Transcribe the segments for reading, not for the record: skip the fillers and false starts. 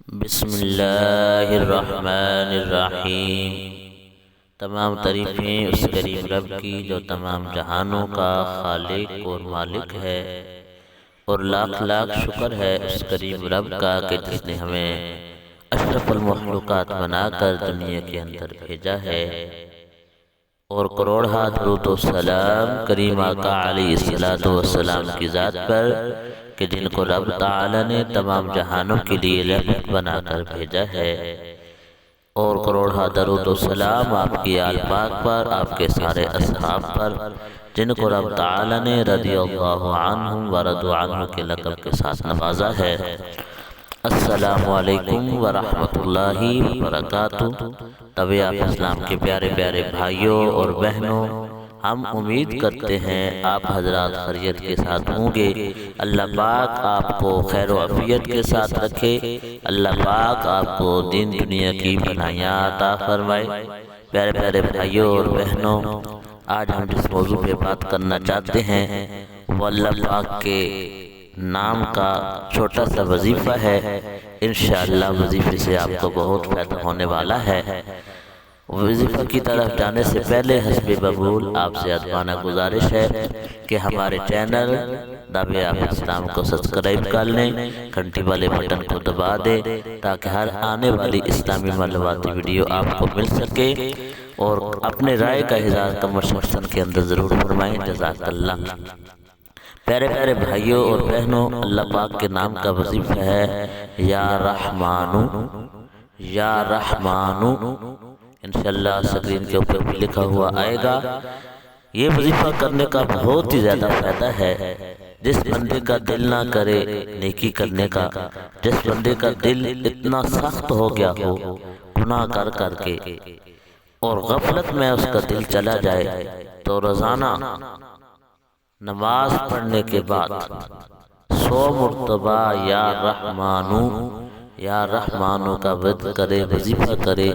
بسم اللہ الرحمن الرحیم۔ تمام تعریفیں اس کریم رب کی جو تمام جہانوں کا خالق اور مالک ہے، اور لاکھ لاکھ شکر ہے اس کریم رب کا کہ جس نے ہمیں اشرف المخلوقات بنا کر دنیا کے اندر بھیجا ہے، اور کروڑہا درود و سلام کریم آقا علیہ الصلوۃ والسلام کی ذات پر کہ جن کو رب تعالی نے تمام جہانوں کے لیے رحمت بنا کر بھیجا ہے، اور کروڑہا درود و سلام آپ کی آل پاک پر، آپ کے سارے اصحاب پر جن کو رب تعالی نے رضی اللہ عنہم ورضوا عنہ کے لقب کے ساتھ نوازا ہے۔ السلام علیکم ورحمۃ اللہ وبرکاتہ۔ طبع آپ اسلام کے پیارے پیارے بھائیوں اور بہنوں، ہم امید کرتے ہیں آپ حضرات خیریت کے ساتھ ہوں گے۔ اللہ پاک آپ کو خیر و عافیت کے ساتھ رکھے، اللہ پاک آپ کو دین دنیا کی بھلائیاں عطا فرمائے۔ پیارے پیارے بھائیوں اور بہنوں، آج ہم جس موضوع پہ بات کرنا چاہتے ہیں وہ اللہ پاک کے نام کا چھوٹا سا وظیفہ ہے۔ انشاءاللہ وظیفے سے آپ کو بہت فائدہ ہونے والا ہے۔ وظیفہ کی طرف جانے سے پہلے حسب بقول آپ سے ادبانہ گزارش ہے کہ ہمارے چینل دعوے آپ اسلام کو سبسکرائب کر لیں، گھنٹی والے بٹن کو دبا دیں تاکہ ہر آنے والی اسلامی معلوماتی ویڈیو آپ کو مل سکے، اور اپنے رائے کا اظہار کمنٹ سیکشن کے اندر ضرور فرمائیں۔ جزاک اللہ۔ پیارے پیارے بھائیوں اور بہنوں، اللہ پاک کے نام کا وظیفہ ہے یا رحمانو، یا رحمانو۔ انشاءاللہ سکرین کے اوپر بھی لکھا ہوا آئے گا۔ یہ وظیفہ کرنے کا بہت ہی زیادہ فائدہ ہے۔ جس بندے کا دل نہ کرے نیکی کرنے کا، جس بندے کا دل اتنا سخت ہو گیا ہو گناہ کر کر کے، اور غفلت میں اس کا دل چلا جائے، تو روزانہ نماز پڑھنے کے بعد 100 مرتبہ یا رحمانو، یا رحمانو کا ورد کرے، وظیفہ کرے،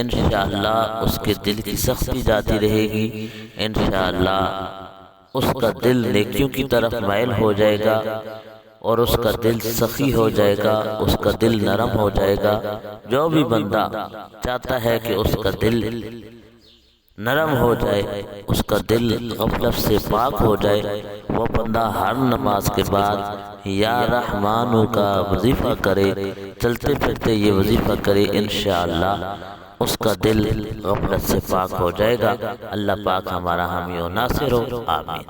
انشاءاللہ اس کے دل کی سختی جاتی رہے گی۔ انشاءاللہ اس کا دل نیکیوں کی طرف مائل ہو جائے گا، اور اس کا دل سخی ہو جائے گا، اس کا دل نرم ہو جائے گا۔ جو بھی بندہ چاہتا ہے کہ اس کا دل نرم ہو جائے، اس کا دل غفلت سے پاک ہو جائے، وہ بندہ ہر نماز کے بعد یا رحمانو کا وظیفہ کرے، چلتے پھرتے یہ وظیفہ کرے، انشاءاللہ اس کا دل غفلت سے پاک ہو جائے گا۔ اللہ پاک ہمارا حامی و ناصر ہو، آمین۔